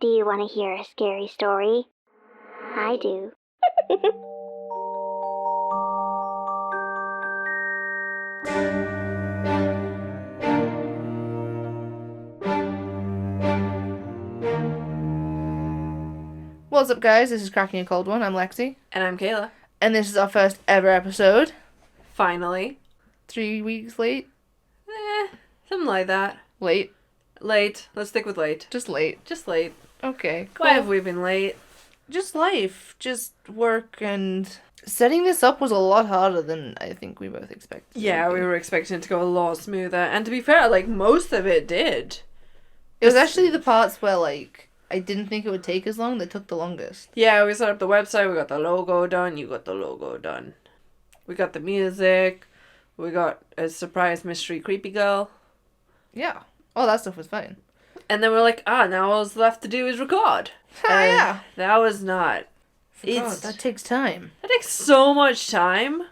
Do you want to hear a scary story? I do. What's up, guys? This is Cracking a Cold One. I'm Lexi. And I'm Kayla. And this is our first ever episode. Finally. 3 weeks late? Something like that. Late? Late. Let's stick with late. Just late. Just late. Okay, cool. Why have we been late? Just life. Just work, and setting this up was a lot harder than I think we both expected. Yeah, we were expecting it to go a lot smoother. And to be fair, like, most of it did. It was actually the parts where, like, I didn't think it would take as long that took the longest. Yeah, we set up the website, we got the logo done, you got the logo done. We got the music, we got a surprise mystery creepy girl. Yeah. All that stuff was fine. And then we're like, now all that's left to do is record. Yeah. That was not. That takes time. That takes so much time.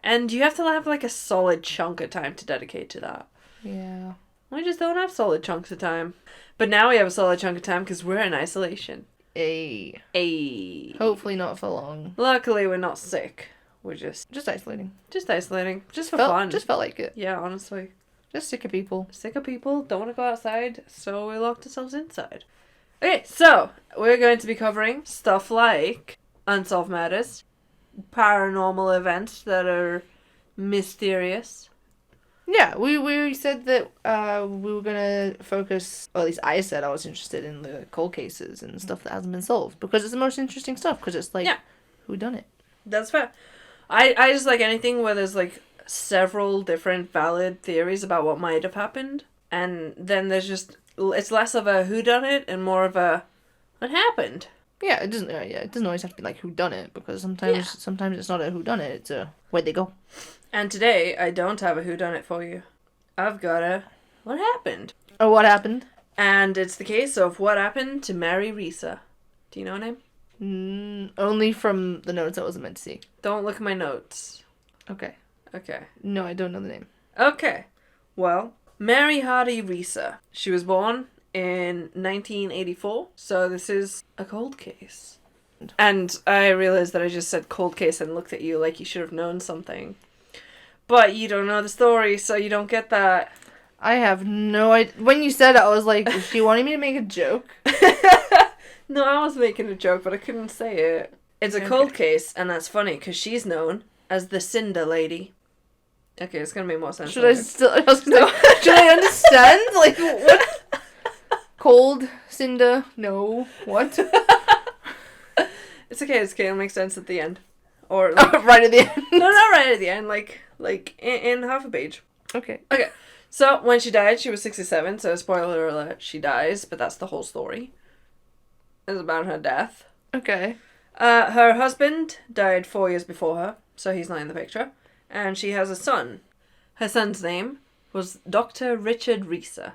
And you have to have, like, a solid chunk of time to dedicate to that. Yeah. We just don't have solid chunks of time. But now we have a solid chunk of time because we're in isolation. Ay. Hopefully not for long. Luckily, we're not sick. We're just isolating. Just isolating. Just for fun. Just felt like it. Yeah, honestly. Just sick of people. Sick of people. Don't want to go outside. So we locked ourselves inside. Okay, so we're going to be covering stuff like unsolved murders, paranormal events that are mysterious. Yeah, we said that we were going to focus, or at least I said I was interested in the cold cases and stuff that hasn't been solved. Because it's the most interesting stuff, because it's like, who done it? That's fair. I just like anything where there's like several different valid theories about what might have happened. And then there's just, it's less of a whodunit and more of a what happened. Yeah, it doesn't always have to be like who done it, because sometimes it's not a who done it, it's a where'd they go. And today I don't have a whodunit for you. I've got a what happened. Oh, what happened? And it's the case of what happened to Mary Reeser. Do you know her name? Only from the notes I wasn't meant to see. Don't look at my notes. Okay. Okay. No, I don't know the name. Okay. Well, Mary Hardy Reeser. She was born in 1984, so this is a cold case. And I realized that I just said cold case and looked at you like you should have known something. But you don't know the story, so you don't get that. I have no idea. When you said it, I was like, is she wanting me to make a joke? No, I was making a joke, but I couldn't say it. It's a cold case, and that's funny, because she's known as the Cinder Lady. Okay, it's going to make more sense. Should I understand? Like, what? Cold, cinder, no, what? It's okay, it'll make sense at the end. Or, like, right at the end. No, not right at the end, like in half a page. Okay. Okay, so when she died, she was 67, so spoiler alert, she dies, but that's the whole story. It's about her death. Okay. Her husband died 4 years before her, so he's not in the picture. And she has a son. Her son's name was Dr. Richard Reeser.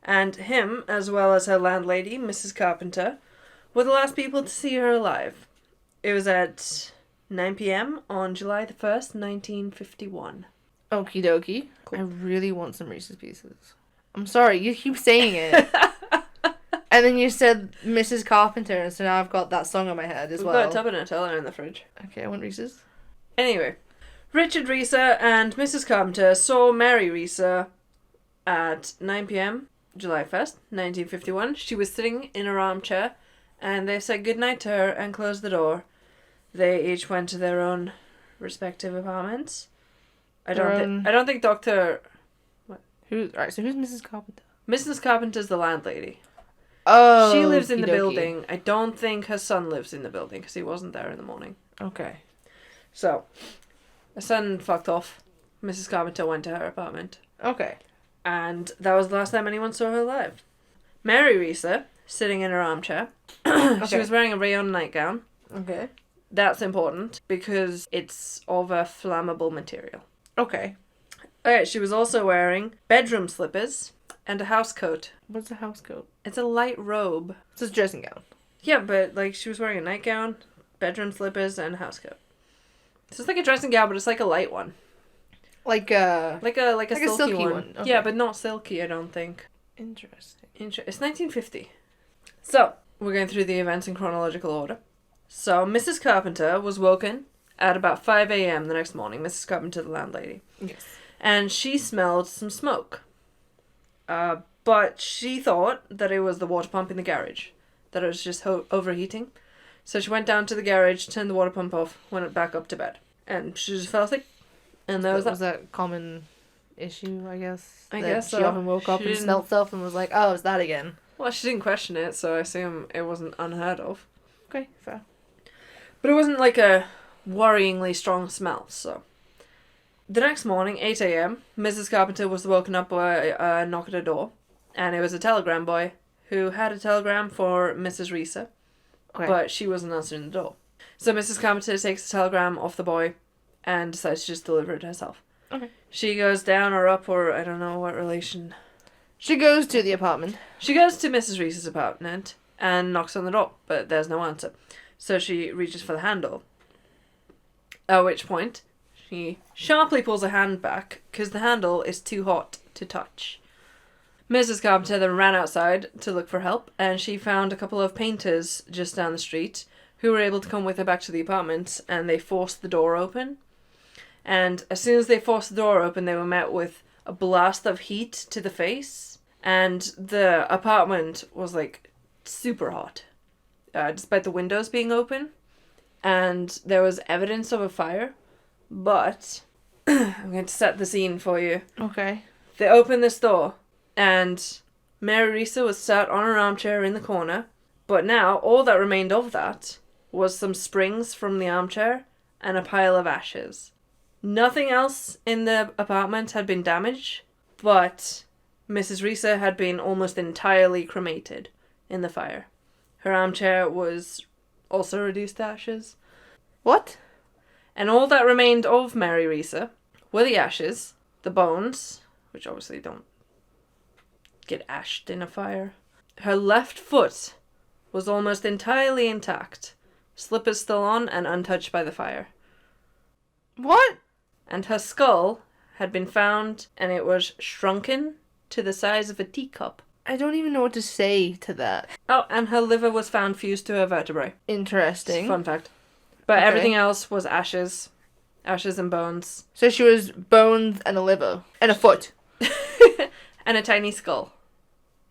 And him, as well as her landlady, Mrs. Carpenter, were the last people to see her alive. It was at 9 p.m. on July the 1st, 1951. Okie dokie. Cool. I really want some Reese's Pieces. I'm sorry, you keep saying it. And then you said Mrs. Carpenter, and so now I've got that song in my head as well. We've got a tub and a Nutella in the fridge. Okay, I want Reese's. Anyway, Richard Reeser and Mrs. Carpenter saw Mary Reeser at 9 p.m. July 1st, 1951. She was sitting in her armchair, and they said goodnight to her and closed the door. They each went to their own respective apartments. I don't think Dr. What? Alright, so who's Mrs. Carpenter? Mrs. Carpenter's the landlady. Oh, she lives in the building. I don't think her son lives in the building because he wasn't there in the morning. Okay. So, her son fucked off. Mrs. Carpenter went to her apartment. Okay. And that was the last time anyone saw her alive. Mary Reeser, sitting in her armchair. She was wearing a rayon nightgown. Okay. That's important because it's of a flammable material. Okay. Okay, she was also wearing bedroom slippers and a house coat. What's a house coat? It's a light robe. It's a dressing gown. Yeah, but like she was wearing a nightgown, bedroom slippers, and a house coat. So it's like a dressing gown, but it's like a light one. Like a silky one. Okay. Yeah, but not silky, I don't think. Interesting. It's 1950. So, we're going through the events in chronological order. So, Mrs. Carpenter was woken at about 5 a.m. the next morning. Mrs. Carpenter, the landlady. Yes. And she smelled some smoke. But she thought that it was the water pump in the garage. That it was just overheating. So she went down to the garage, turned the water pump off, went back up to bed. And she just fell asleep. And that was that. Was that a common issue, I guess? I guess she so. often woke up and smelled stuff and was like, oh, it's that again. Well, she didn't question it, so I assume it wasn't unheard of. Okay, fair. But it wasn't like a worryingly strong smell, so. The next morning, 8 a.m., Mrs. Carpenter was woken up by a knock at her door. And it was a telegram boy who had a telegram for Mrs. Reeser. Okay. But she wasn't answering the door. So Mrs. Carpenter takes the telegram off the boy and decides to just deliver it herself. Okay. She goes down or up, or I don't know what relation. She goes to the apartment. She goes to Mrs. Reese's apartment and knocks on the door, but there's no answer. So she reaches for the handle. At which point, she sharply pulls her hand back because the handle is too hot to touch. Mrs. Carpenter then ran outside to look for help, and she found a couple of painters just down the street who were able to come with her back to the apartment, and they forced the door open. And as soon as they forced the door open, they were met with a blast of heat to the face, and the apartment was like super hot, despite the windows being open, and there was evidence of a fire. But I'm going to set the scene for you. Okay. They opened this door, and Mary Reeser was sat on her armchair in the corner, but now all that remained of that was some springs from the armchair and a pile of ashes. Nothing else in the apartment had been damaged, but Mrs. Reeser had been almost entirely cremated in the fire. Her armchair was also reduced to ashes. What? And all that remained of Mary Reeser were the ashes, the bones, which obviously don't get ashed in a fire. Her left foot was almost entirely intact, slippers still on and untouched by the fire. What? And her skull had been found, and it was shrunken to the size of a teacup. I don't even know what to say to that. Oh, and her liver was found fused to her vertebrae. Interesting. Fun fact. But Okay. everything else was ashes. Ashes and bones. So she was bones and a liver. And a foot. And a tiny skull.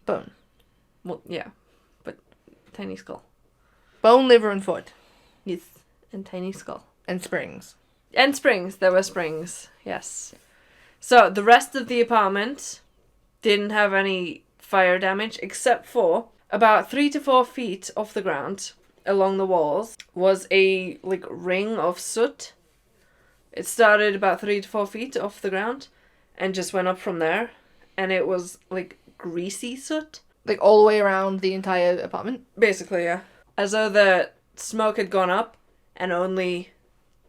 Bone. Well, yeah. But tiny skull. Bone, liver, and foot. Yes. And tiny skull. And springs. And springs. There were springs. Yes. So, the rest of the apartment didn't have any fire damage, except for about 3 to 4 feet off the ground, along the walls, was a, ring of soot. It started about 3 to 4 feet off the ground, and just went up from there. And it was, greasy soot. Like, all the way around the entire apartment? Basically, yeah. As though the smoke had gone up and only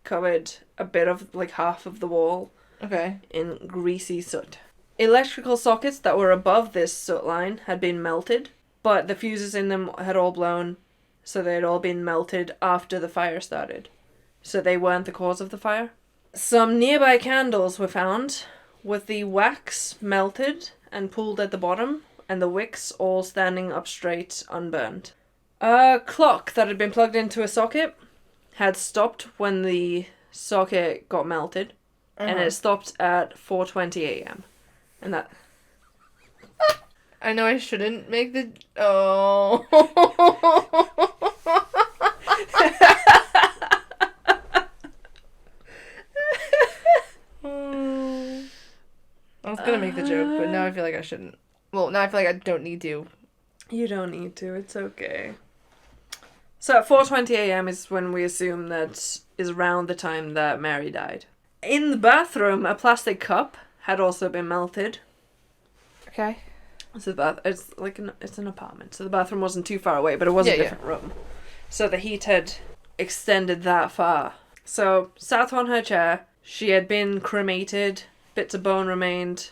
covered a bit of, half of the wall Okay. in greasy soot. Electrical sockets that were above this soot line had been melted, but the fuses in them had all blown, so they had all been melted after the fire started. So they weren't the cause of the fire. Some nearby candles were found, with the wax melted and pooled at the bottom, and the wicks all standing up straight, unburned. A clock that had been plugged into a socket had stopped when the socket got melted, and it stopped at 4:20 a.m. And that... I know I shouldn't make the... Oh. I was gonna make the joke, but now I feel like I shouldn't. Well, now I feel like I don't need to. You don't need to, it's okay. So at 4:20 a.m. is when we assume that is around the time that Mary died. In the bathroom, a plastic cup had also been melted. Okay. So it's an apartment, so the bathroom wasn't too far away, but it was a different room. So the heat had extended that far. So, sat on her chair, she had been cremated, bits of bone remained,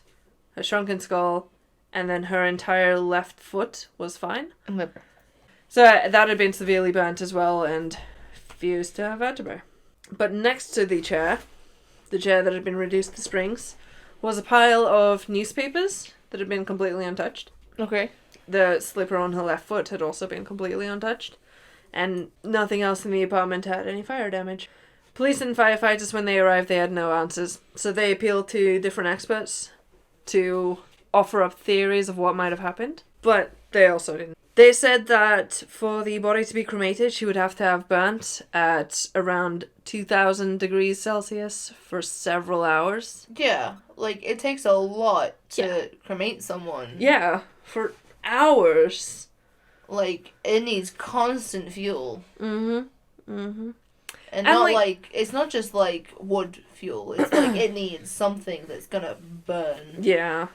her shrunken skull, and then her entire left foot was fine. And liver. So that had been severely burnt as well and fused to her vertebrae. But next to the chair that had been reduced to springs, was a pile of newspapers that had been completely untouched. Okay. the slipper on her left foot had also been completely untouched, and nothing else in the apartment had any fire damage. Police and firefighters, when they arrived, they had no answers, so they appealed to different experts to offer up theories of what might have happened, but they also didn't. They said that for the body to be cremated, she would have to have burnt at around 2,000 degrees Celsius for several hours. Yeah, like, it takes a lot to cremate someone. Yeah, for hours. Like, it needs constant fuel. And And, not, like, it's not just, like, wood fuel. It's, like, it needs something that's gonna burn. Yeah.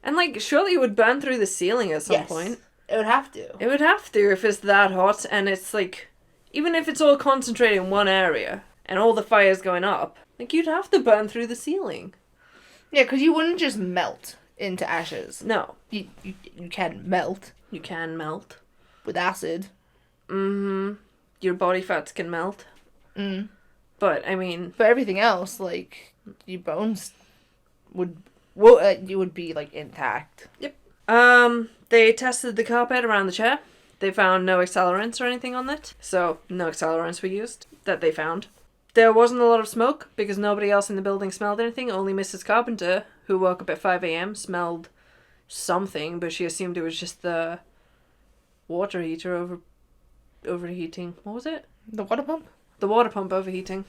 And, like, surely it would burn through the ceiling at some point. It would have to. It would have to if it's that hot, and it's, like, even if it's all concentrated in one area, and all the fire's going up, like, you'd have to burn through the ceiling. Yeah, because you wouldn't just melt into ashes. No. You can melt. You can melt. With acid. Your body fats can melt. But, I mean... But everything else, like, your bones you would be, like, intact. Yep. They tested the carpet around the chair. They found no accelerants or anything on it. So, no accelerants were used that they found. There wasn't a lot of smoke because nobody else in the building smelled anything. Only Mrs. Carpenter, who woke up at 5 a.m., smelled something, but she assumed it was just the water heater overheating. What was it? The water pump? The water pump overheating.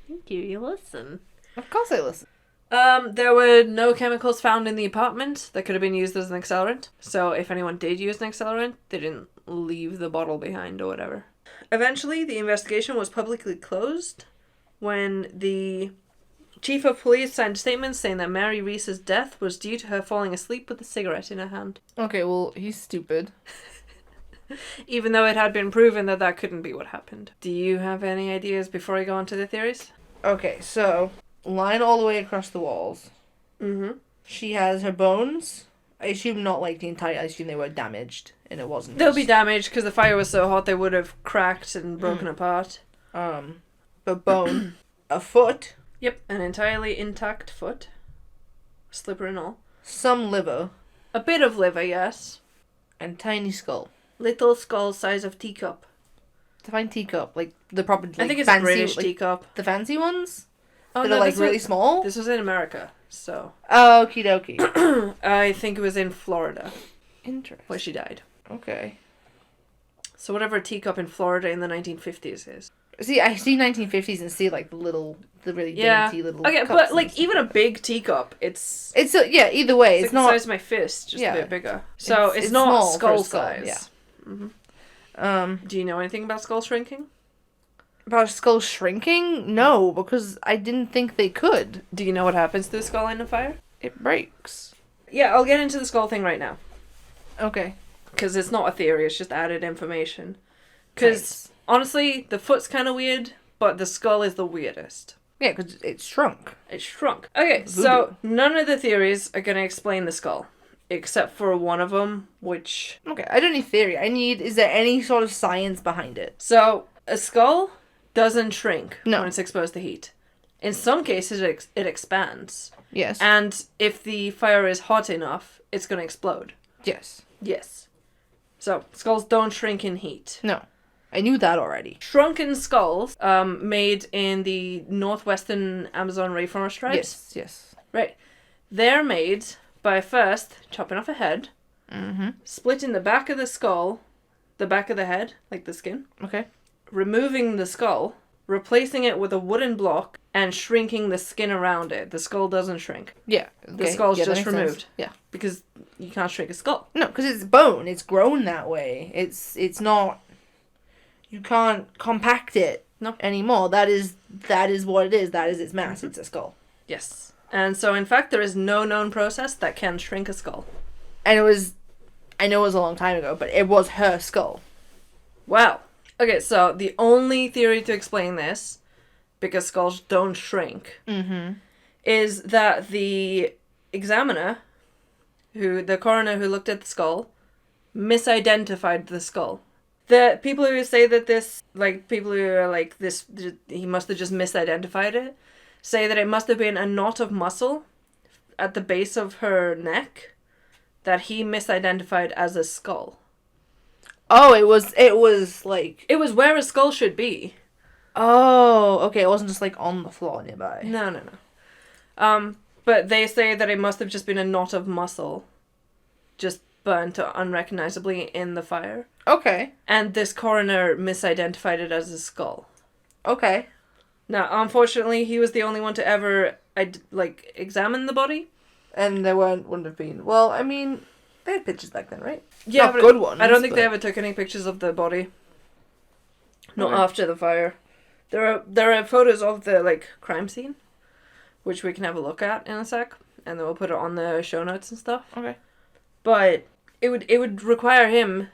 Thank you, you listen. Of course I listen. There were no chemicals found in the apartment that could have been used as an accelerant. So if anyone did use an accelerant, they didn't leave the bottle behind or whatever. Eventually, the investigation was publicly closed when the chief of police signed a statement saying that Mary Reeser's death was due to her falling asleep with a cigarette in her hand. Okay, well, he's stupid. Even though it had been proven that that couldn't be what happened. Do you have any ideas before I go on to the theories? Okay, so, line all the way across the walls. She has her bones. I assume not, like, the entire... I assume they were damaged, and it wasn't They'll be damaged, because the fire was so hot they would have cracked and broken apart. But bone. A foot. Yep, an entirely intact foot. Slipper and all. Some liver. A bit of liver, yes. And tiny skull. Little skull size of teacup. Define teacup, like the proper. Like, I think it's fancy, a British like, teacup. The fancy ones Oh, that no, are like this really was, small. This was in America, so. Oh, okie dokie. I think it was in Florida. Interesting. Where she died. Okay. So whatever a teacup in Florida in the 1950s is. See, I see 1950s and see like the really dainty little. Okay, cups but and like stuff. even a big teacup, it's yeah. Either way, it's it's like not the size of my fist, just a bit bigger. So it's not small for skull a skull, size. Yeah. Do you know anything about skull shrinking? About skull shrinking? No, because I didn't think they could. Do you know what happens to the skull in a fire? It breaks. Yeah, I'll get into the skull thing right now. Okay. Because it's not a theory, it's just added information. Because, honestly, the foot's kind of weird, but the skull is the weirdest. Yeah, because it shrunk. It shrunk. Okay, so none of the theories are going to explain the skull. Except for one of them, which... Okay, I don't need theory. Is there any sort of science behind it? So, a skull doesn't shrink No. when it's exposed to heat. In some cases, it expands. Yes. And if the fire is hot enough, it's going to explode. Yes. Yes. So, skulls don't shrink in heat. No. I knew that already. Shrunken skulls, made in the northwestern Amazon rainforest tribes. Yes. Right. They're made by first chopping off a head, splitting the back of the skull, the back of the head, like the skin, Okay. removing the skull, replacing it with a wooden block, and shrinking the skin around it. The skull doesn't shrink. Yeah. The skull's that just makes sense. removed. Yeah. Because you can't shrink a skull. No, because it's bone. It's grown that way. It's not. You can't compact it anymore. That is what it is. That is its mass. It's a skull. Yes. And so, in fact, there is no known process that can shrink a skull. And I know it was a long time ago, but it was her skull. Wow. Okay, so the only theory to explain this, because skulls don't shrink, is that the examiner, the coroner who looked at the skull, misidentified the skull. The people who say that people who are like this, he must have just misidentified it, say that it must have been a knot of muscle at the base of her neck that he misidentified as a skull. Oh, it was like... It was where a skull should be. Oh, okay, it wasn't just, like, on the floor nearby. No. But they say that it must have just been a knot of muscle just burnt unrecognizably in the fire. Okay. And this coroner misidentified it as a skull. Okay. Now, unfortunately, he was the only one to ever, examine the body. And there wouldn't have been... Well, I mean, they had pictures back then, right? Yeah, not good ones. I don't think they ever took any pictures of the body. Not after the fire. There are photos of the, crime scene, which we can have a look at in a sec, and then we'll put it on the show notes and stuff. Okay. But it would require him...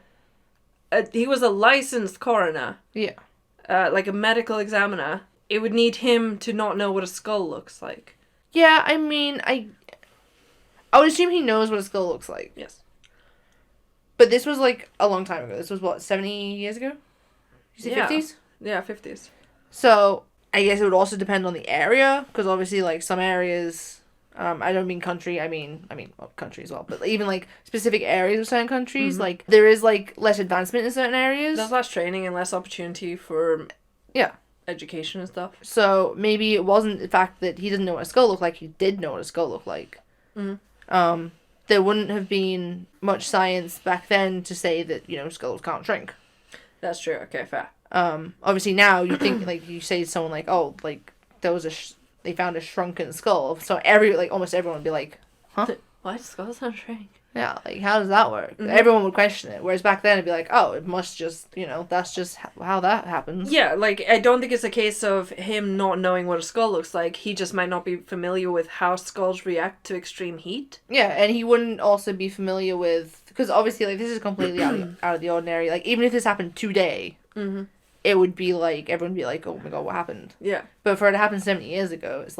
he was a licensed coroner. Yeah. Like a medical examiner. It would need him to not know what a skull looks like. Yeah, I mean, I would assume he knows what a skull looks like. Yes. But this was, a long time ago. This was, what, 70 years ago? You say 50s? Yeah, 50s. So, I guess it would also depend on the area, because obviously, some areas... I don't mean country, I mean, country as well, but even, specific areas of certain countries, there is, less advancement in certain areas. There's less training and less opportunity for... Yeah. Education and stuff. So, maybe it wasn't the fact that he didn't know what a skull looked like, he did know what a skull looked like. Mm-hmm. There wouldn't have been much science back then to say that, skulls can't shrink. That's true, okay, fair. Obviously now, you think, you say to someone, there was they found a shrunken skull. So almost everyone would be like, huh? Why do skulls not shrink? Yeah, how does that work? Mm-hmm. Everyone would question it. Whereas back then it'd be like, oh, it must just, that's just how that happens. Yeah, I don't think it's a case of him not knowing what a skull looks like. He just might not be familiar with how skulls react to extreme heat. Yeah, and he wouldn't also be familiar with... Because obviously, this is completely out of the ordinary. Even if this happened today... Mm-hmm. It would be everyone would be like, oh my god, what happened? Yeah. But for it to happen 70 years ago, it's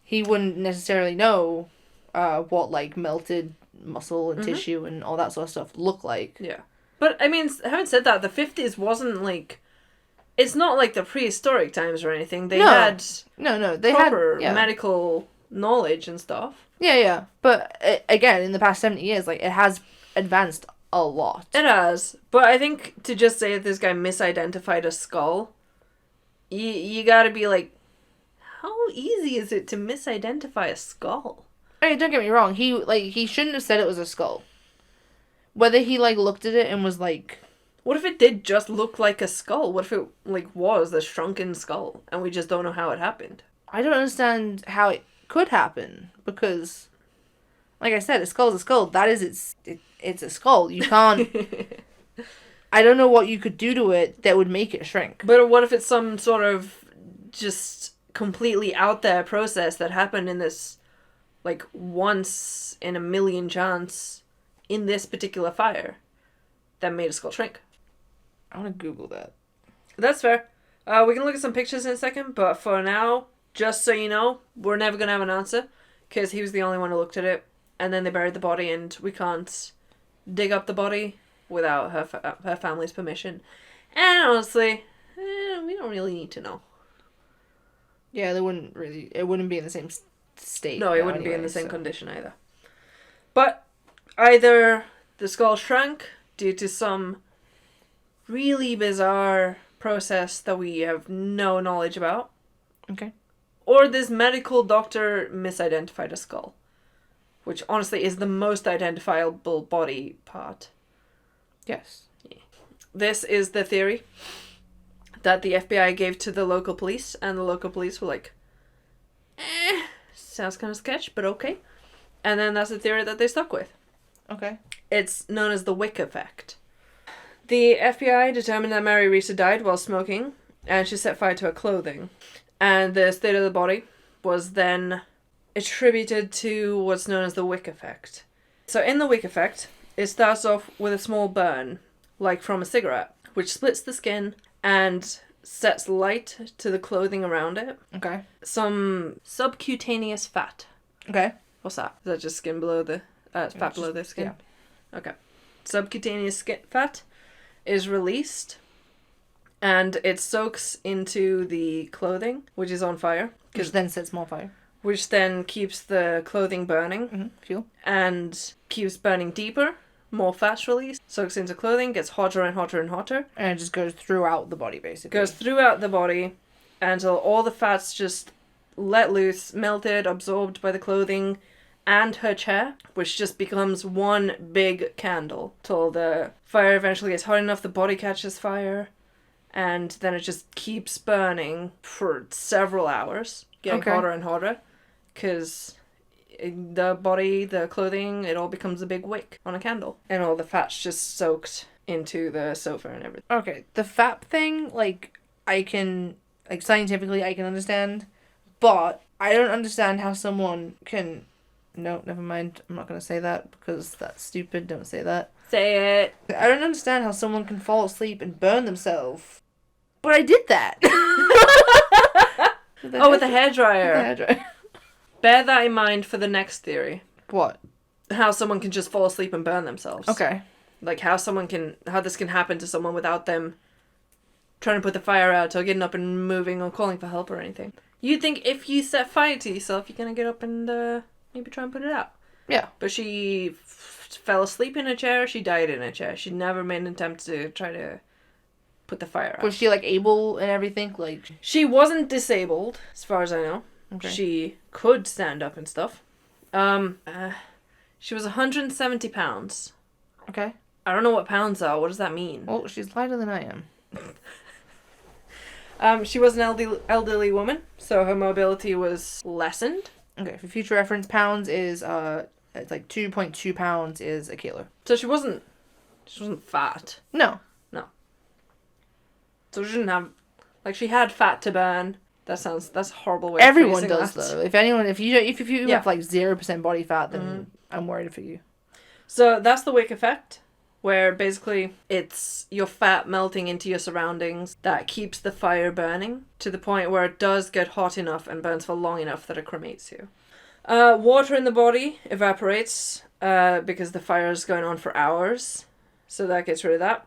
he wouldn't necessarily know what, melted muscle and tissue and all that sort of stuff look like. Yeah. But, I mean, having said that, the 50s wasn't, it's not like the prehistoric times or anything. They had... No, they proper had medical knowledge and stuff. Yeah. But, again, in the past 70 years, it has advanced a lot. It has, but I think to just say that this guy misidentified a skull, you gotta be how easy is it to misidentify a skull? Hey, don't get me wrong, he shouldn't have said it was a skull. Whether he, looked at it and was what if it did just look like a skull? What if it, was a shrunken skull, and we just don't know how it happened? I don't understand how it could happen, because... Like I said, a skull is a skull. That is, it's a skull. You can't... I don't know what you could do to it that would make it shrink. But what if it's some sort of just completely out there process that happened in this, once in a million chance in this particular fire that made a skull shrink? I want to Google that. That's fair. We can look at some pictures in a second, but for now, just so you know, we're never going to have an answer, because he was the only one who looked at it. And then they buried the body, and we can't dig up the body without her family's permission. And honestly, we don't really need to know. Yeah, it wouldn't be in the same state. No, it wouldn't be in the same condition either. But either the skull shrank due to some really bizarre process that we have no knowledge about. Okay. Or this medical doctor misidentified a skull. Which, honestly, is the most identifiable body part. Yes. Yeah. This is the theory that the FBI gave to the local police, and the local police were like, sounds kind of sketch, but okay. And then that's the theory that they stuck with. Okay. It's known as the Wick Effect. The FBI determined that Mary Reeser died while smoking, and she set fire to her clothing. And the state of the body was then... attributed to what's known as the Wick Effect. So in the Wick Effect, it starts off with a small burn, like from a cigarette, which splits the skin and sets light to the clothing around it. Okay. Some subcutaneous fat. Okay. What's that? Is that just skin below the... fat below the skin? Yeah. Okay. Subcutaneous fat is released, and it soaks into the clothing, which is on fire. Which then sets more fire. which then keeps the clothing burning. Fuel. And keeps burning deeper. More fat release. Soaks into clothing, gets hotter and hotter and hotter. And it just goes throughout the body, basically. Goes throughout the body until all the fat's just let loose, melted, absorbed by the clothing and her chair, which just becomes one big candle till the fire eventually gets hot enough, the body catches fire, and then it just keeps burning for several hours, getting hotter and hotter, because the body, the clothing, it all becomes a big wick on a candle, and all the fat's just soaked into the sofa and everything. Okay, the fat thing, like, I can, like, scientifically I can understand, but I don't understand how someone can... No, never mind. I'm not going to say that because that's stupid. Don't say that. Say it. I don't understand how someone can fall asleep and burn themselves. But I did that. With the hairdryer. Bear that in mind for the next theory. What? How someone can just fall asleep and burn themselves. Okay. Like how this can happen to someone without them trying to put the fire out or getting up and moving or calling for help or anything. You'd think if you set fire to yourself, you're going to get up and maybe try and put it out. Yeah. But she fell asleep in a chair. She died in a chair. She never made an attempt to try to put the fire out. Was she, like, able and everything? Like, she wasn't disabled, as far as I know. Okay. She could stand up and stuff. She was 170 pounds. Okay. I don't know what pounds are. What does that mean? Well, she's lighter than I am. She was an elderly woman, so her mobility was lessened. Okay, for future reference, pounds is, it's like 2.2 pounds is a kilo. So she wasn't fat. No. So she didn't have, like, she had fat to burn. That's a horrible way Everyone of does, that. though. If you have, like, 0% body fat, then I'm worried for you. So that's the Wick Effect, where basically it's your fat melting into your surroundings that keeps the fire burning to the point where it does get hot enough and burns for long enough that it cremates you. Water in the body evaporates because the fire is going on for hours, so that gets rid of that.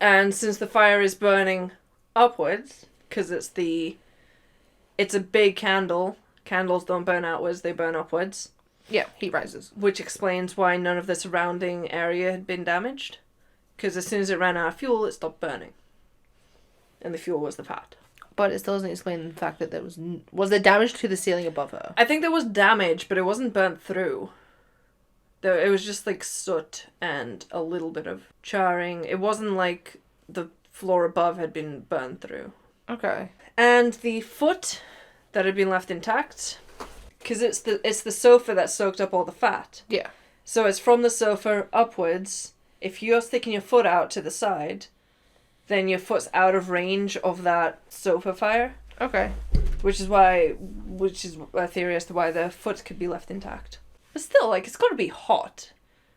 And since the fire is burning upwards, because it's a big candle, candles don't burn outwards, they burn upwards. Yeah, heat rises. Which explains why none of the surrounding area had been damaged. Because as soon as it ran out of fuel, it stopped burning. And the fuel was the fat. But it still doesn't explain the fact that there was there damage to the ceiling above her? I think there was damage, but it wasn't burnt through. It was just like soot and a little bit of charring. It wasn't like the floor above had been burned through. Okay. And the foot that had been left intact... Because it's the sofa that soaked up all the fat. Yeah. So it's from the sofa upwards. If you're sticking your foot out to the side, then your foot's out of range of that sofa fire. Okay. Which is a theory as to why the foot could be left intact. But still, like, it's got to be hot.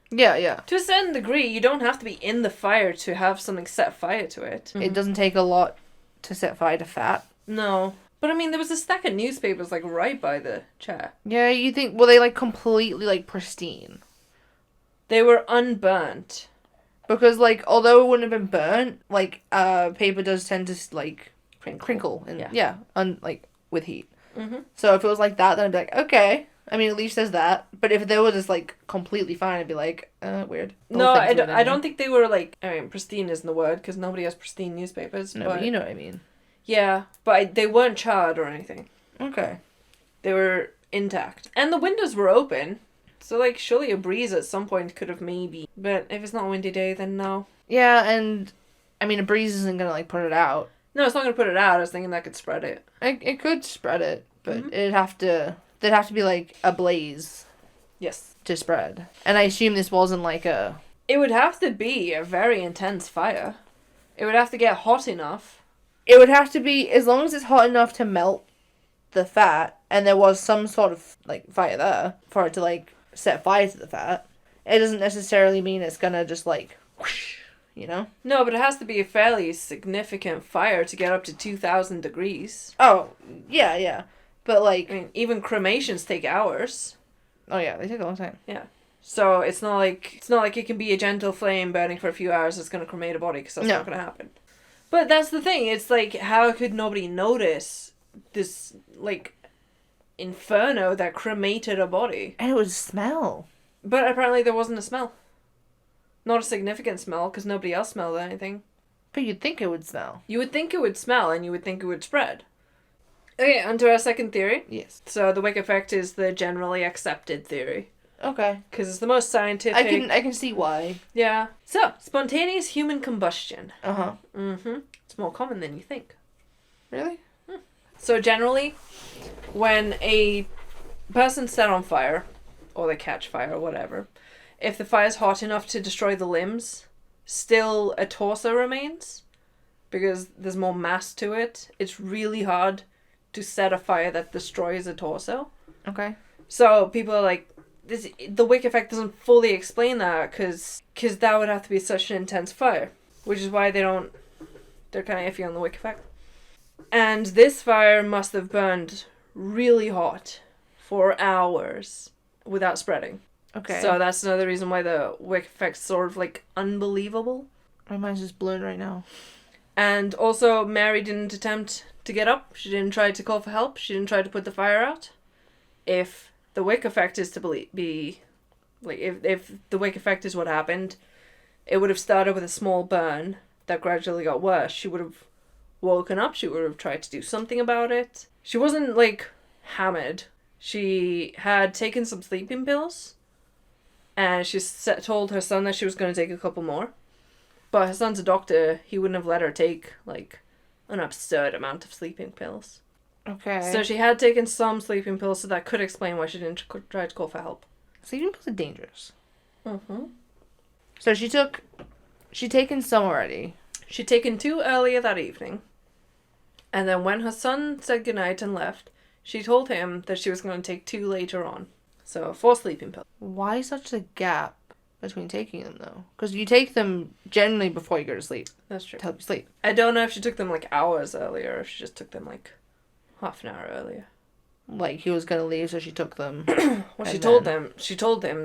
Yeah, yeah. To a certain degree, you don't have to be in the fire to have something set fire to it. It doesn't take a lot to set fire to fat. No. But I mean, there was a stack of newspapers, like, right by the chair. Yeah, you think... Were they, like, completely, like, pristine? They were unburnt. Because, like, although it wouldn't have been burnt, like, paper does tend to, like, crinkle. And, like, with heat. Mm-hmm. So if it was like that, then I'd be like, okay. I mean, at least there's that. But if they were just, like, completely fine, I'd be like, weird. No, I don't think they were, like... I mean, pristine isn't the word, because nobody has pristine newspapers. No, but you know what I mean. Yeah, but they weren't charred or anything. Okay. They were intact. And the windows were open. So, like, surely a breeze at some point could have maybe... But if it's not a windy day, then no. Yeah, and... I mean, a breeze isn't gonna, like, put it out. No, it's not gonna put it out. I was thinking that could spread it. It could spread it, but there'd have to be, like, a blaze. Yes. To spread. And I assume this wasn't, like, a... It would have to be a very intense fire. It would have to get hot enough. It would have to be, as long as it's hot enough to melt the fat, and there was some sort of, like, fire there, for it to, like, set fire to the fat, it doesn't necessarily mean it's gonna just, like, whoosh, you know? No, but it has to be a fairly significant fire to get up to 2,000 degrees. Oh, yeah. But, like... I mean, even cremations take hours. Oh, yeah, they take a long time. Yeah. So it's not like it can be a gentle flame burning for a few hours that's gonna cremate a body, because that's not gonna happen. But that's the thing, it's like, how could nobody notice this, like, inferno that cremated a body. And it would smell. But apparently there wasn't a smell. Not a significant smell, because nobody else smelled anything. But you'd think it would smell. You would think it would smell, and you would think it would spread. Okay, onto our second theory. Yes. So the Wick Effect is the generally accepted theory. Okay. Because it's the most scientific. I can see why. Yeah. So, spontaneous human combustion. Uh-huh. Mm-hmm. It's more common than you think. Really? So generally, when a person's set on fire, or they catch fire or whatever, if the fire's hot enough to destroy the limbs, still a torso remains, because there's more mass to it. It's really hard to set a fire that destroys a torso. Okay. So people are like, the Wick Effect doesn't fully explain that, because that would have to be such an intense fire, which is why they're kind of iffy on the Wick Effect. And this fire must have burned really hot for hours without spreading. Okay. So that's another reason why the Wick Effect's sort of like unbelievable. My mind's just blown right now. And also, Mary didn't attempt to get up. She didn't try to call for help. She didn't try to put the fire out. If the Wick Effect is to be... Like, if the Wick Effect is what happened, it would have started with a small burn that gradually got worse. She would have woken up. She would have tried to do something about it. She wasn't, like, hammered. She had taken some sleeping pills. And she told her son that she was going to take a couple more. But her son's a doctor. He wouldn't have let her take, like, an absurd amount of sleeping pills. Okay. So she had taken some sleeping pills, so that could explain why she didn't try to call for help. Sleeping pills are dangerous. Mm-hmm. So she'd taken some already. She'd taken 2 earlier that evening. And then when her son said goodnight and left, she told him that she was going to take 2 later on. So 4 sleeping pills. Why such a gap between taking them, though? Because you take them generally before you go to sleep. That's true. To help you sleep. I don't know if she took them, like, hours earlier, or if she just took them, like, half an hour earlier. Like, he was going to leave, so she took them. Well, she told him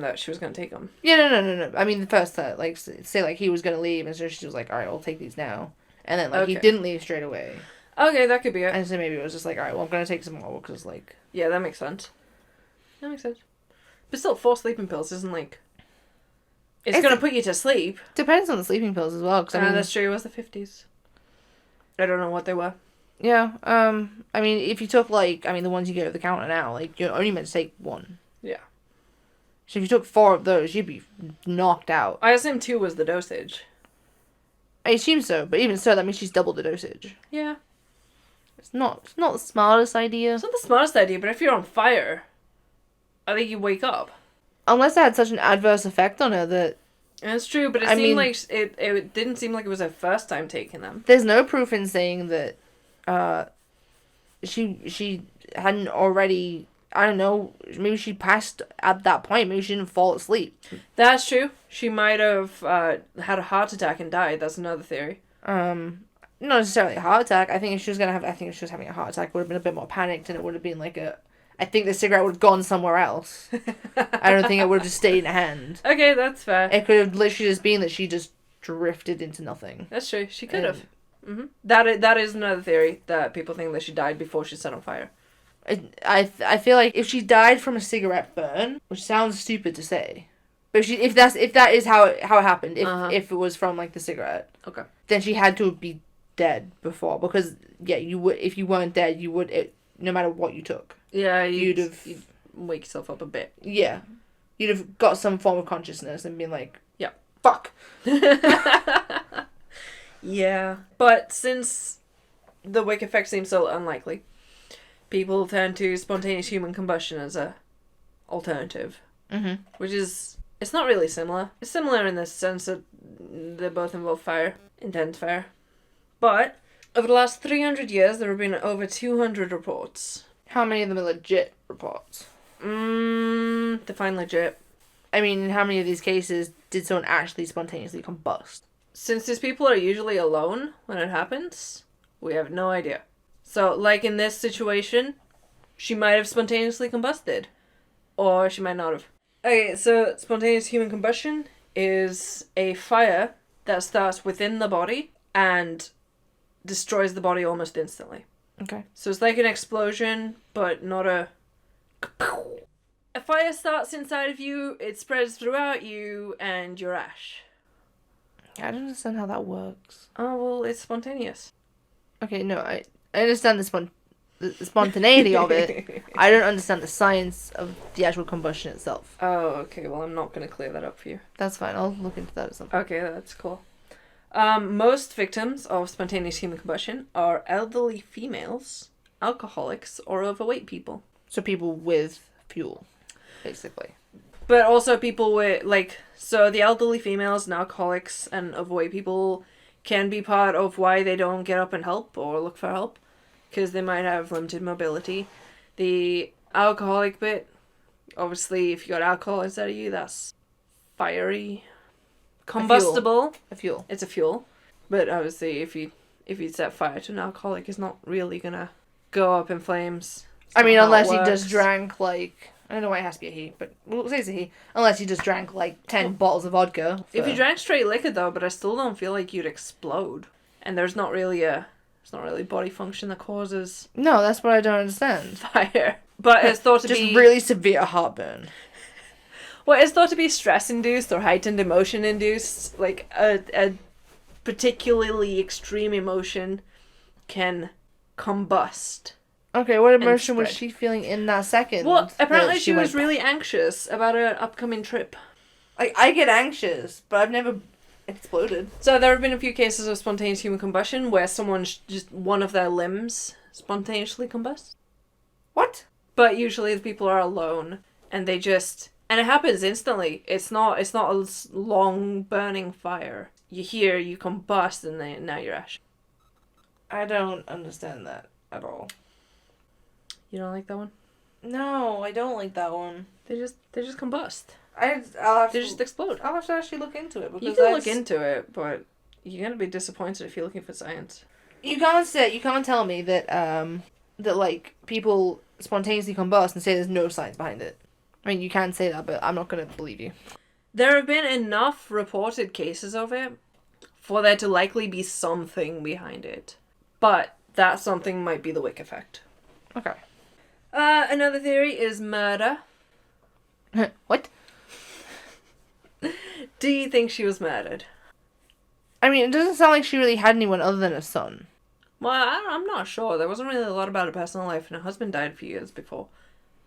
that she was going to take them. Yeah, no. I mean, the first time, like, say, like, he was going to leave, and so she was like, alright, I'll take these now. And then, like, he didn't leave straight away. Okay, that could be it. And so maybe it was just like, alright, well, I'm going to take some more, because, like... Yeah, that makes sense. That makes sense. But still, 4 sleeping pills isn't, like... It's going to put you to sleep. Depends on the sleeping pills as well, because, I mean... that's true, it was the 50s. I don't know what they were. Yeah, I mean, if you took, like, the ones you get at the counter now, like, you're only meant to take 1. Yeah. So if you took 4 of those, you'd be knocked out. I assume 2 was the dosage. I assume so, but even so, that means she's doubled the dosage. Yeah. It's not the smartest idea. It's not the smartest idea, but if you're on fire, I think you wake up. Unless it had such an adverse effect on her that... And it's true, but it didn't seem like it was her first time taking them. There's no proof in saying that she hadn't already... I don't know, maybe she passed at that point. Maybe she didn't fall asleep. That's true. She might have had a heart attack and died. That's another theory. Not necessarily a heart attack. I think if she was having a heart attack, it would have been a bit more panicked, and it would have been like I think the cigarette would have gone somewhere else. I don't think it would have just stayed in her hand. Okay, that's fair. It could have literally just been that she just drifted into nothing. That's true. She could have. Mm-hmm. That is another theory, that people think that she died before she set on fire. I feel like if she died from a cigarette burn, which sounds stupid to say, but if that is how it happened, if it was from like the cigarette, okay, then she had to be dead before, because you would, if you weren't dead, you would, no matter what you took. Yeah, you'd wake yourself up a bit. Yeah, you'd have got some form of consciousness and been like, yeah, fuck. Yeah, but since the Wick Effect seems so unlikely, people turn to spontaneous human combustion as a alternative. Mm-hmm. Which is... It's not really similar. It's similar in the sense that they both involve fire. Intense fire. But, over the last 300 years, there have been over 200 reports. How many of them are legit reports? Define legit. I mean, in how many of these cases did someone actually spontaneously combust? Since these people are usually alone when it happens, we have no idea. So, like in this situation, she might have spontaneously combusted. Or she might not have. Okay, so spontaneous human combustion is a fire that starts within the body and destroys the body almost instantly. Okay. So it's like an explosion, but not a A fire starts inside of you, it spreads throughout you, and you're ash. I don't understand how that works. Oh, well, it's spontaneous. Okay, no, I understand the spontaneity of it. I don't understand the science of the actual combustion itself. Oh, okay, well, I'm not going to clear that up for you. That's fine. I'll look into that at some point. Okay, that's cool. Most victims of spontaneous human combustion are elderly females, alcoholics, or overweight people. So people with fuel, basically. But also people with, so the elderly females and alcoholics and overweight people can be part of why they don't get up and help or look for help, because they might have limited mobility. The alcoholic bit, obviously, if you got alcohol inside of you, that's fiery, combustible. A fuel. It's a fuel. But obviously, if you set fire to an alcoholic, it's not really gonna go up in flames. I mean, not how unless it he works. just drank, like... I don't know why it has to be a he, but we'll say it's a he. Unless he just drank, 10 bottles of vodka. If you drank straight liquor, though, but I still don't feel like you'd explode. And there's not really body function that causes No, that's what I don't understand. fire. But it's thought to Just be... really severe heartburn. Well, it's thought to be stress-induced or heightened emotion-induced. Like, a particularly extreme emotion can combust. Okay, what emotion was spread. she feeling in that second? Well, apparently that she was went- really anxious about an upcoming trip. I get anxious, but I've never exploded. So there have been a few cases of spontaneous human combustion where just one of their limbs spontaneously combusts. What? But usually the people are alone and and it happens instantly. It's not a long burning fire. You combust and now you're ash. I don't understand that at all. You don't like that one? No, I don't like that one. They just combust. I'll have They to just explode. I'll have to actually look into it because You can look into it, but you're gonna be disappointed if you're looking for science. You can't tell me that that people spontaneously combust and say there's no science behind it. I mean, you can say that, but I'm not gonna believe you. There have been enough reported cases of it for there to likely be something behind it. But that something might be the Wick Effect. Okay. Another theory is murder. What? Do you think she was murdered? I mean, it doesn't sound like she really had anyone other than a son. Well, I'm not sure. There wasn't really a lot about her personal life, and her husband died a few years before.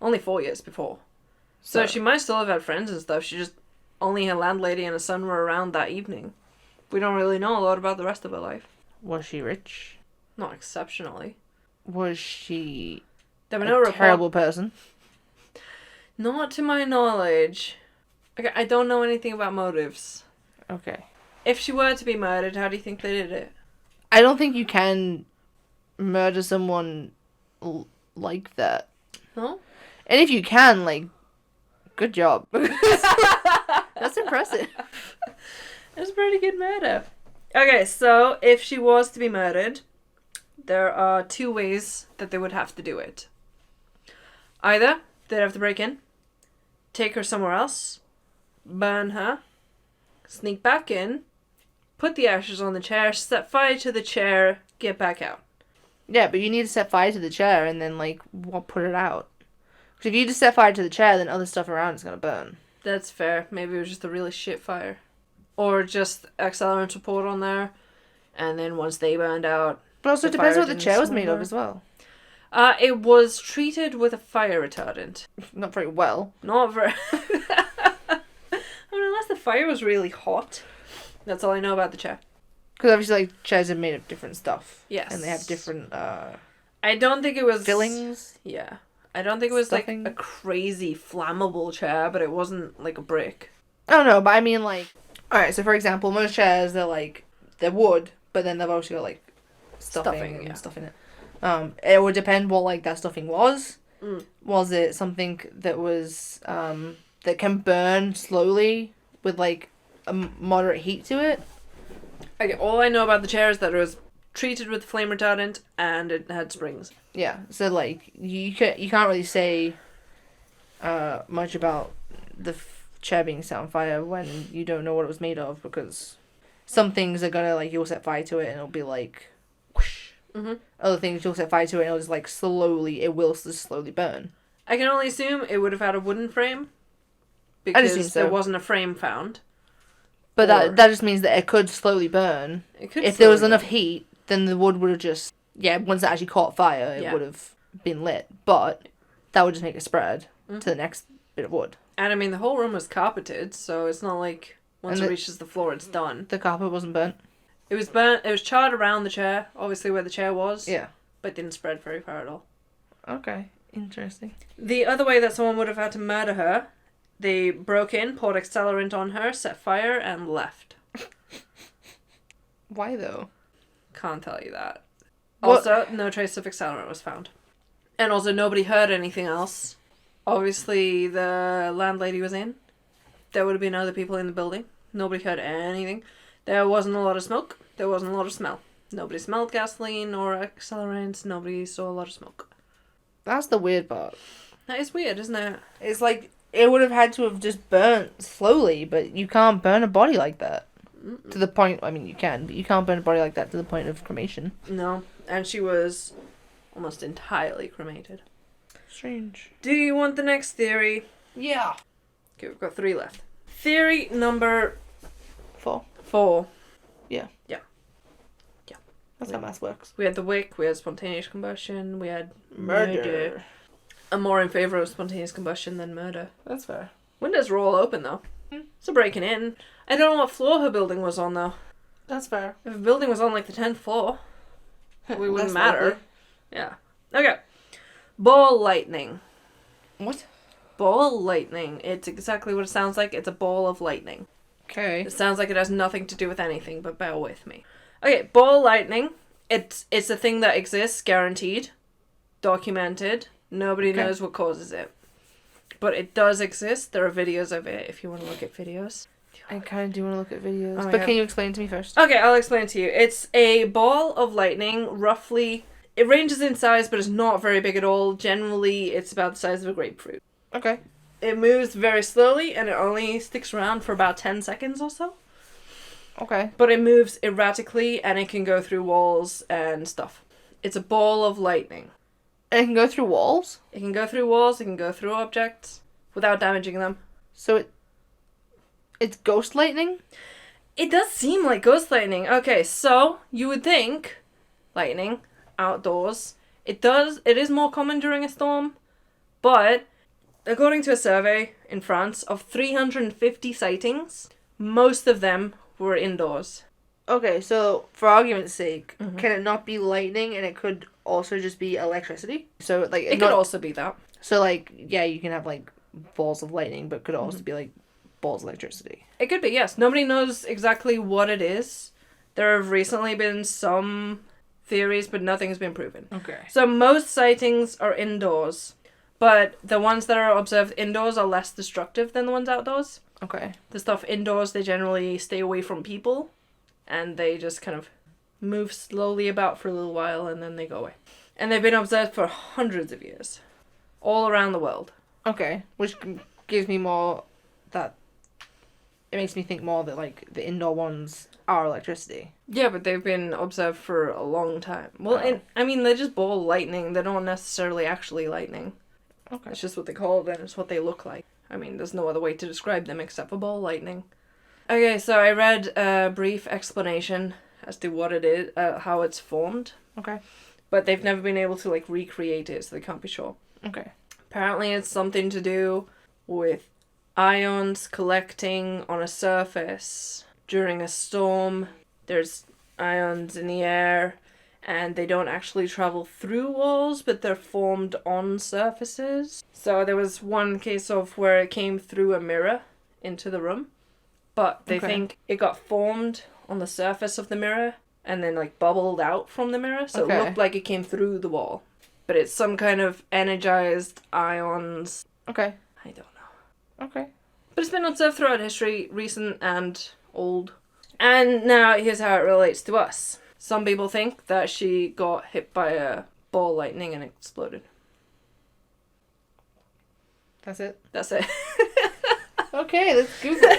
Only 4 years before. So she might still have had friends and stuff. She just... Only her landlady and her son were around that evening. We don't really know a lot about the rest of her life. Was she rich? Not exceptionally. Was she There were no a terrible person? Not to my knowledge. Okay, I don't know anything about motives. Okay. If she were to be murdered, how do you think they did it? I don't think you can murder someone like that. No? And if you can, good job. That's impressive. It's a pretty good murder. Okay, so if she was to be murdered, there are two ways that they would have to do it. Either they'd have to break in, take her somewhere else, burn her, sneak back in, put the ashes on the chair, set fire to the chair, get back out. Yeah, but you need to set fire to the chair and then, put it out. Because if you just set fire to the chair, then other stuff around is going to burn. That's fair. Maybe it was just a really shit fire. Or just accelerant support on there, and then once they burned out... But also it the depends fire what the didn't chair was made of smolder. as well. It was treated with a fire retardant. Not very well. Not very... I mean, unless the fire was really hot. That's all I know about the chair. Because obviously, chairs are made of different stuff. Yes. And they have different I don't think it was... fillings. Yeah. I don't think it was Stuffing. a crazy flammable chair, but it wasn't a brick. I don't know, but I mean, Alright, so for example, most chairs, they're wood, but then they've also got, stuffing and yeah. stuff in it. It would depend what, that stuffing was. Mm. Was it something that was, that can burn slowly with, a moderate heat to it? Okay, all I know about the chair is that it was treated with flame retardant and it had springs. Yeah, so, you can't really say, much about the chair being set on fire when you don't know what it was made of, because some things are gonna, you'll set fire to it and it'll be whoosh. Mm-hmm. Other things you'll set fire to it and it'll just, it will just slowly burn. I can only assume it would have had a wooden frame. I'd assume Because so. there wasn't a frame found. But Or- that just means that it could slowly burn. It could If there was slowly enough burn. heat, then the wood would have just... Yeah, once it actually caught fire, it Yeah. would have been lit. But that would just make it spread to the next bit of wood. And I mean, the whole room was carpeted, so it's not like once And it the- reaches the floor, it's done. The carpet wasn't burnt. It was burnt. It was charred around the chair, obviously where the chair was. Yeah. But didn't spread very far at all. Okay. Interesting. The other way that someone would have had to murder her, they broke in, poured accelerant on her, set fire, and left. Why, though? Can't tell you that. What- Also, no trace of accelerant was found. And also, nobody heard anything else. Obviously, the landlady was in. There would have been other people in the building. Nobody heard anything. There wasn't a lot of smoke. There wasn't a lot of smell. Nobody smelled gasoline or accelerants. Nobody saw a lot of smoke. That's the weird part. That is weird, isn't it? It's like, it would have had to have just burnt slowly, but you can't burn a body like that. To the point, I mean, you can, but you can't burn a body like that to the point of cremation. No. And she was almost entirely cremated. Strange. Do you want the next theory? Yeah. Okay, we've got 3 left. Theory number 4. 4. That's how math works. We had the wick, we had spontaneous combustion, we had Murder. I'm more in favour of spontaneous combustion than murder. That's fair. Windows were all open though. Hmm. So breaking in. I don't know what floor her building was on though. That's fair. If a building was on like the 10th floor, we wouldn't Less matter. likely. Yeah. Okay. Ball lightning. What? Ball lightning. It's exactly what it sounds like. It's a ball of lightning. Okay. It sounds like it has nothing to do with anything, but bear with me. Okay, ball lightning. It's a thing that exists, guaranteed, documented. Nobody Okay. knows what causes it, but it does exist. There are videos of it if you want to look at videos. I kind of do want to look at videos, Oh my but God. can you explain it to me first? Okay, I'll explain it to you. It's a ball of lightning, roughly. It ranges in size, but it's not very big at all. Generally, it's about the size of a grapefruit. Okay. It moves very slowly, and it only sticks around for about 10 seconds or so. Okay. But it moves erratically, and it can go through walls and stuff. It's a ball of lightning. And it can go through walls? It can go through walls, it can go through objects, without damaging them. So it's ghost lightning? It does seem like ghost lightning. Okay, so, you would think, lightning, outdoors, it is more common during a storm, but, according to a survey in France of 350 sightings, most of them were indoors. Okay, so for argument's sake, can it not be lightning and it could also just be electricity? So like It could also be that. So like yeah, you can have like balls of lightning, but could also be like balls of electricity. It could be, yes. Nobody knows exactly what it is. There have recently been some theories, but nothing has been proven. Okay. So most sightings are indoors, but the ones that are observed indoors are less destructive than the ones outdoors. Okay. The stuff indoors, they generally stay away from people, and they just kind of move slowly about for a little while, and then they go away. And they've been observed for hundreds of years, all around the world. Okay, which gives me more that it makes me think more that like the indoor ones are electricity. Yeah, but they've been observed for a long time. Well, Oh. and I mean, they're just ball lightning. They're not necessarily actually lightning. Okay. It's just what they call it, and it's what they look like. I mean, there's no other way to describe them except for ball lightning. Okay, so I read a brief explanation as to what it is, how it's formed, Okay. but they've never been able to like recreate it, so they can't be sure. Okay. Apparently, it's something to do with ions collecting on a surface during a storm. There's ions in the air, and they don't actually travel through walls, but they're formed on surfaces. So there was one case of where it came through a mirror into the room, but they Okay. think it got formed on the surface of the mirror and then like bubbled out from the mirror, so Okay. it looked like it came through the wall. But it's some kind of energized ions. Okay. I don't know. Okay. But it's been observed throughout history, recent and old. And now here's how it relates to us. Some people think that she got hit by a ball lightning and exploded. That's it. That's it. Okay, let's Google.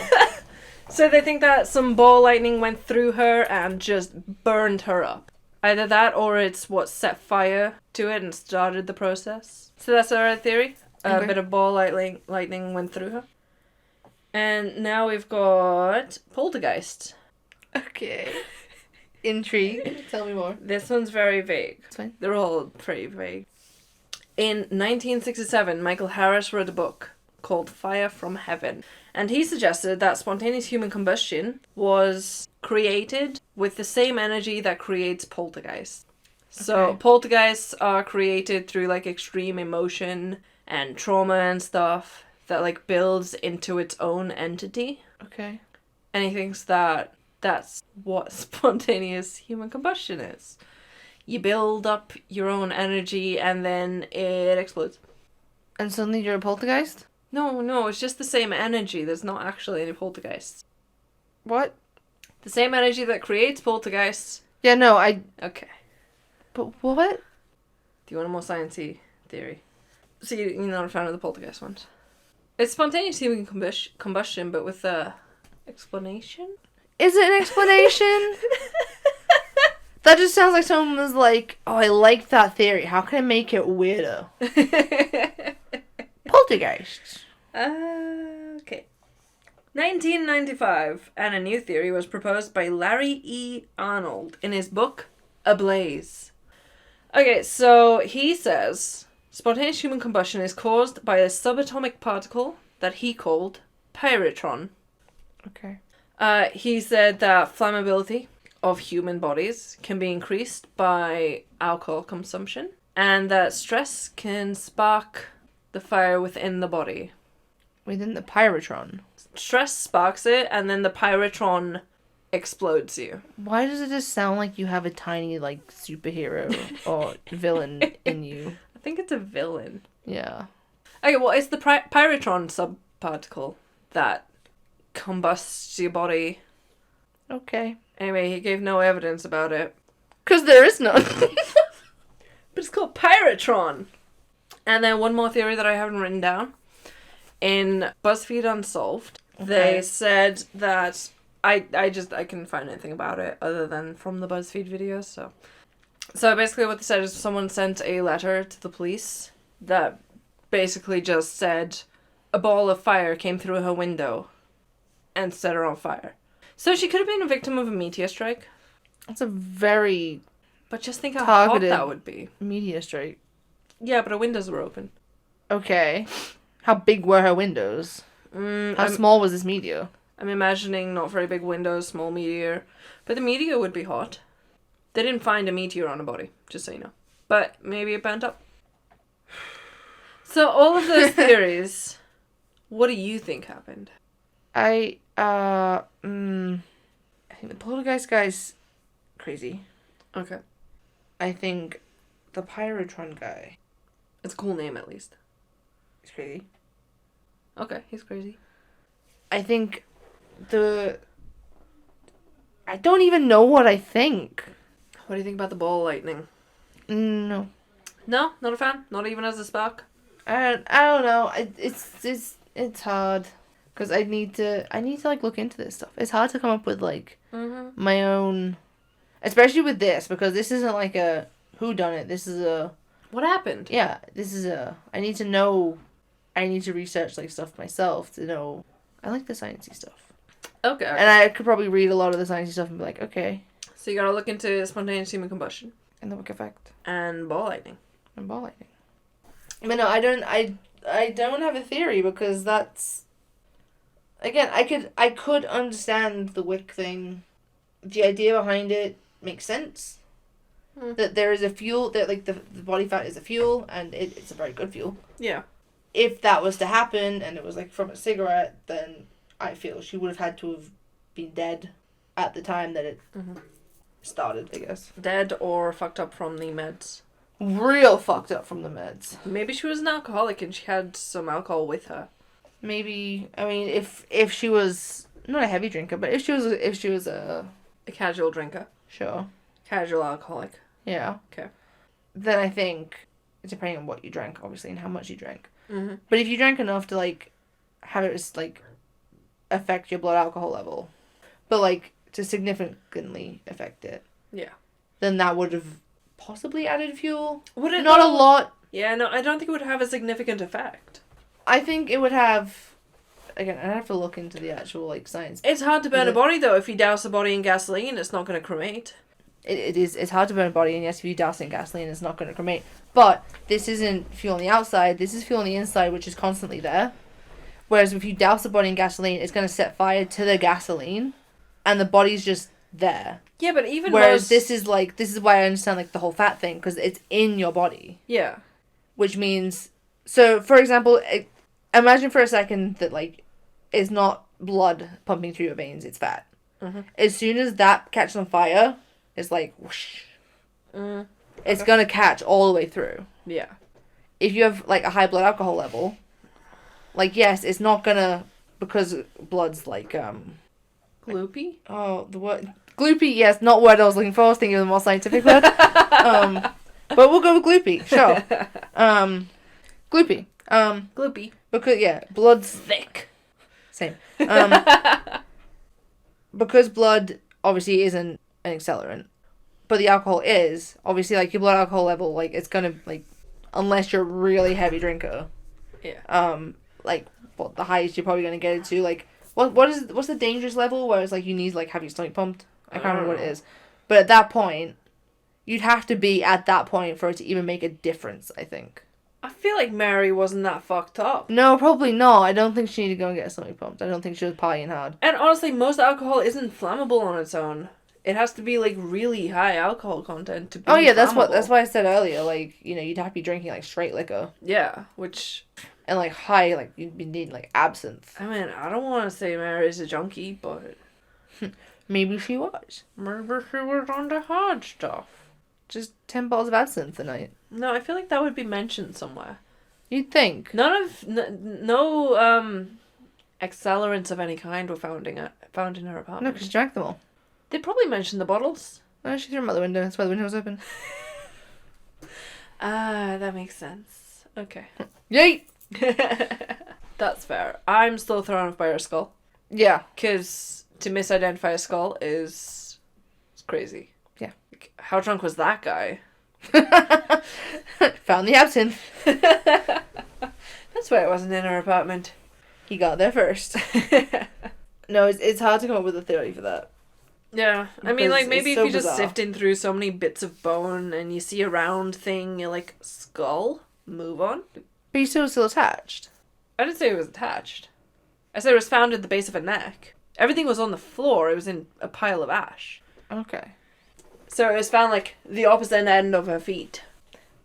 So they think that some ball lightning went through her and just burned her up. Either that or it's what set fire to it and started the process. So that's our theory. A Okay. bit of ball lightning went through her. And now we've got poltergeist. Okay. Intrigue. Tell me more. This one's very vague. It's fine. They're all pretty vague. In 1967, Michael Harris wrote a book called Fire from Heaven. And he suggested that spontaneous human combustion was created with the same energy that creates poltergeist. So Okay. poltergeists are created through like extreme emotion and trauma and stuff that like builds into its own entity. Okay. And he thinks that that's what spontaneous human combustion is. You build up your own energy and then it explodes. And suddenly you're a poltergeist? No, it's just the same energy. There's not actually any poltergeists. What? The same energy that creates poltergeists. Yeah, no, Okay. But what? Do you want a more sciencey theory? So you're not a fan of the poltergeist ones? It's spontaneous human combustion, but with a explanation? Is it an explanation? That just sounds like someone was like, oh, I like that theory. How can I make it weirder? Poltergeists. Okay. 1995, and a new theory was proposed by Larry E. Arnold in his book, Ablaze. Okay, so he says spontaneous human combustion is caused by a subatomic particle that he called pyretron. Okay. He said that flammability of human bodies can be increased by alcohol consumption, and that stress can spark the fire within the body. Within the Pyretron. Stress sparks it, and then the pyretron explodes you. Why does it just sound like you have a tiny, like, superhero or villain in you? I think it's a villain. Yeah. Okay, well, it's the pyretron subparticle that combusts your body. Okay. Anyway, he gave no evidence about it. Because there is none. But it's called pyretron. And then one more theory that I haven't written down. In BuzzFeed Unsolved, they said that I couldn't find anything about it other than from the BuzzFeed videos, so basically what they said is someone sent a letter to the police that basically just said a ball of fire came through her window and set her on fire. So she could have been a victim of a meteor strike. That's a very But just think how targeted hot that would be. meteor strike. Yeah, but her windows were open. Okay. How big were her windows? How small was this meteor? I'm imagining not very big windows, small meteor. But the meteor would be hot. They didn't find a meteor on her body, just so you know. But maybe it burnt up. So all of those theories, what do you think happened? I think the poltergeist guy's crazy. Okay. I think the Pyretron guy It's a cool name, at least. is crazy. Okay, he's crazy. I think I don't even know what I think. What do you think about the ball lightning? No. No? Not a fan? Not even as a spark? I don't know. It's hard. Because I need to like look into this stuff. It's hard to come up with like my own, especially with this, because this isn't like a whodunit. This is a, What happened? yeah, this is a, I need to know, I need to research like stuff myself to know. I like the sciencey stuff. Okay. And I could probably read a lot of the sciencey stuff and be like, okay. So you gotta look into spontaneous human combustion. And the Wick Effect. And ball lightning. And ball lightning. But no, I don't have a theory because that's, again, I could understand the Wick thing. The idea behind it makes sense. That there is a fuel, that like the body fat is a fuel, and it's a very good fuel. Yeah. If that was to happen and it was like from a cigarette, then I feel she would have had to have been dead at the time that it started, I guess. Dead or fucked up from the meds. Real fucked up from the meds. Maybe she was an alcoholic and she had some alcohol with her. Maybe, I mean, if she was not a heavy drinker, but if she was a casual drinker. sure, Casual alcoholic. yeah, Okay. then I think, depending on what you drank, obviously, and how much you drank. Mm-hmm. But if you drank enough to like have it like affect your blood alcohol level, but like to significantly affect it, Yeah. then that would have possibly added fuel. Would it Not a though? lot. Yeah, no, I don't think it would have a significant effect. I think it would have. Again, I'd have to look into the actual like science. It's hard to burn a body though. If you douse a body in gasoline, it's not going to cremate. It is. It's hard to burn a body, and yes, if you douse it in gasoline, it's not going to cremate. But this isn't fuel on the outside. This is fuel on the inside, which is constantly there. Whereas if you douse the body in gasoline, it's going to set fire to the gasoline, and the body's just there. Yeah, but even whereas this is why I understand like the whole fat thing, because it's in your body. Yeah. Which means, so for example, imagine for a second that like it's not blood pumping through your veins, it's fat. Mm-hmm. As soon as that catches on fire, it's like whoosh. It's gonna catch all the way through. Yeah. If you have like a high blood alcohol level, like yes, it's not gonna, because blood's like Gloopy? Oh, the word gloopy, yes, not the word I was looking for. I was thinking of the more scientific word. But we'll go with gloopy, sure. Gloopy. Gloopy. Because blood's thick. Same. Because blood obviously isn't an accelerant, but the alcohol is. Obviously, like your blood alcohol level, like it's gonna like, unless you're a really heavy drinker. Yeah. Like what the highest you're probably gonna get it to, like what's the dangerous level where it's like you need to like have your stomach pumped? I can't remember what it is, but at that point, you'd have to be at that point for it to even make a difference. I think. I feel like Mary wasn't that fucked up. No, probably not. I don't think she needed to go and get her stomach pumped. I don't think she was partying hard. And honestly, most alcohol isn't flammable on its own. It has to be like really high alcohol content to be That's flammable. why I said earlier, like, you know, you'd have to be drinking like straight liquor. Yeah, which... And like high, like you'd be needing like absinthe. I mean, I don't want to say Mary's a junkie, but... Maybe she was. Maybe she was on the hard stuff. Just 10 bottles of absinthe a night. No, I feel like that would be mentioned somewhere. You'd think. No accelerants of any kind were found in her No, apartment. because she drank them all. They probably mentioned the bottles. No, she threw them out the window. That's why the window was open. Ah, that makes sense. Okay. Yay! That's fair. I'm still thrown off by her skull. Yeah. Because to misidentify a skull is... It's crazy. Yeah. Like, how drunk was that guy? Found the absinthe. That's why it wasn't in her apartment. He got there first. No, it's hard to come up with a theory for that. Yeah. I mean, like, Because maybe it's if so you're just bizarre. sifting through so many bits of bone and you see a round thing, you're like, skull? Move on? But you still attached. I didn't say it was attached. I said it was found at the base of her neck. Everything was on the floor. It was in a pile of ash. Okay. So it was found, like, the opposite end of her feet.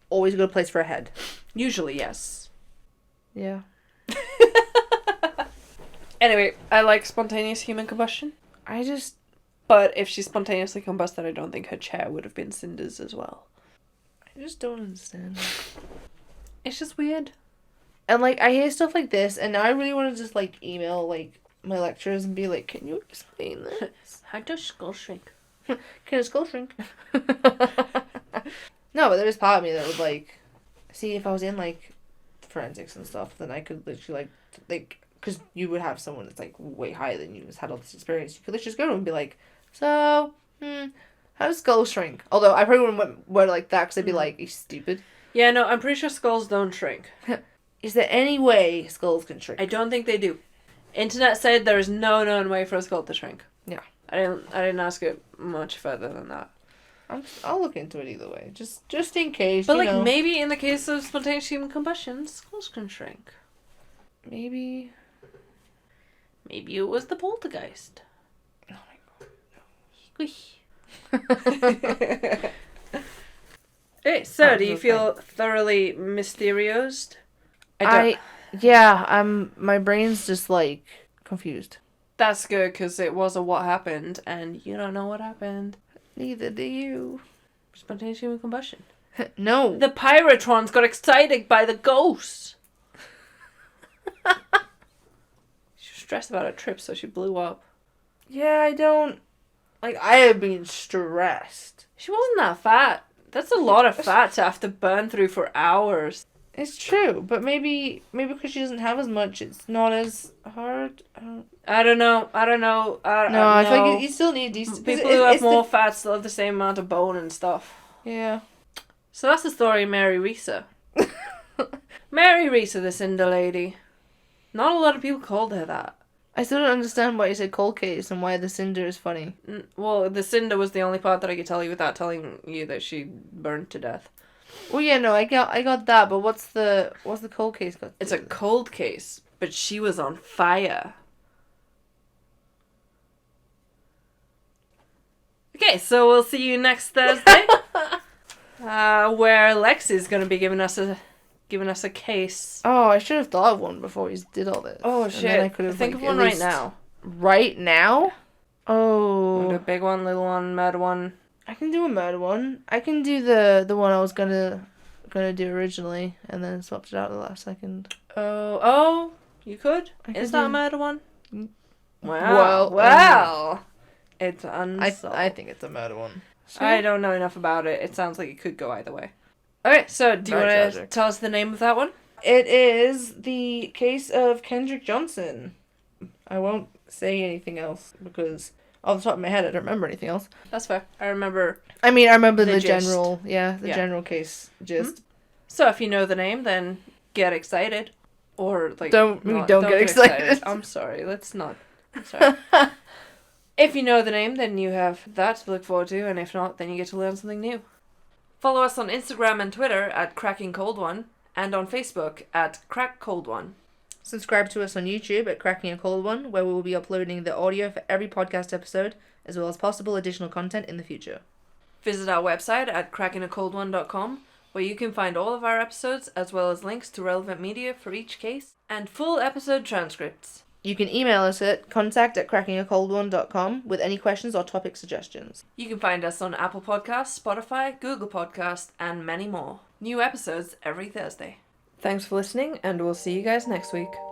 Always a good place for a head. Usually, yes. Yeah. Anyway, I like spontaneous human combustion. But if she spontaneously combusted, I don't think her chair would have been cinders as well. I just don't understand. It's just weird. And like I hear stuff like this, and now I really want to just like email like my lecturers and be like, "Can you explain this? How does skull shrink? Can a skull shrink?" No, but there is part of me that would like see if I was in like forensics and stuff, then I could literally like because you would have someone that's like way higher than you who's had all this experience. You could literally just go to them and be like, "So, how does skulls shrink?" Although I probably wouldn't word it like that because I'd be like, "You stupid." Yeah, no, I'm pretty sure skulls don't shrink. Is there any way skulls can shrink? I don't think they do. Internet said there is no known way for a skull to shrink. Yeah. I didn't ask it much further than that. I'll look into it either way, just in case. But you like know. maybe in the case of spontaneous human combustion, skulls can shrink. Maybe. Maybe it was the poltergeist. Oh my god. Hey, so do you feel thoroughly mysterious? My brain's just like confused. That's good because it was a what happened, and you don't know what happened. Neither do you. Spontaneous human combustion. No. The Pyrotrons got excited by the ghost. She was stressed about her trip, so she blew up. Yeah, I don't. Like, I have been stressed. She wasn't that fat. That's a lot of fat to have to burn through for hours. It's true, but maybe because she doesn't have as much, it's not as hard. I don't know. No, I feel like you still need these. People who have more fat still have the same amount of bone and stuff. Yeah. So that's the story of Mary Reeser. Mary Reeser, the Cinder Lady. Not a lot of people called her that. I still don't understand why you said cold case and why the cinder is funny. Well, the cinder was the only part that I could tell you without telling you that she burned to death. Well, yeah, no, I got that, but what's the cold case got? It's a cold case, but she was on fire. Okay, so we'll see you next Thursday, where Lexi's going to be giving us a case. Oh, I should have thought of one before we did all this. Oh And shit! then I could have Think like, of one at right least- now. Right now? Want to do a Oh, big one, little one, murder one. I can do a murder one. I can do the one I was gonna do originally, and then swapped it out at the last second. Oh, you could. I Is could that a do- murder one? Well, Well, it's unsolved. I think it's a murder one. I don't know enough about it. It sounds like it could go either way. Okay, so do you Very want to tragic. tell us the name of that one? It is the case of Kendrick Johnson. I won't say anything else because off the top of my head I don't remember anything else. That's fair. I remember. I mean, I remember The the gist. general, Yeah. general case gist. So if you know the name, then get excited, or like Don't get excited. I'm sorry. Let's not. I'm sorry. If you know the name, then you have that to look forward to, and if not, then you get to learn something new. Follow us on Instagram and Twitter at Cracking Cold One, and on Facebook at Crack Cold One. Subscribe to us on YouTube at Cracking a Cold One, where we will be uploading the audio for every podcast episode, as well as possible additional content in the future. Visit our website at crackingacoldone.com, where you can find all of our episodes, as well as links to relevant media for each case, and full episode transcripts. You can email us at contact@crackingacoldone.com with any questions or topic suggestions. You can find us on Apple Podcasts, Spotify, Google Podcasts, and many more. New episodes every Thursday. Thanks for listening, and we'll see you guys next week.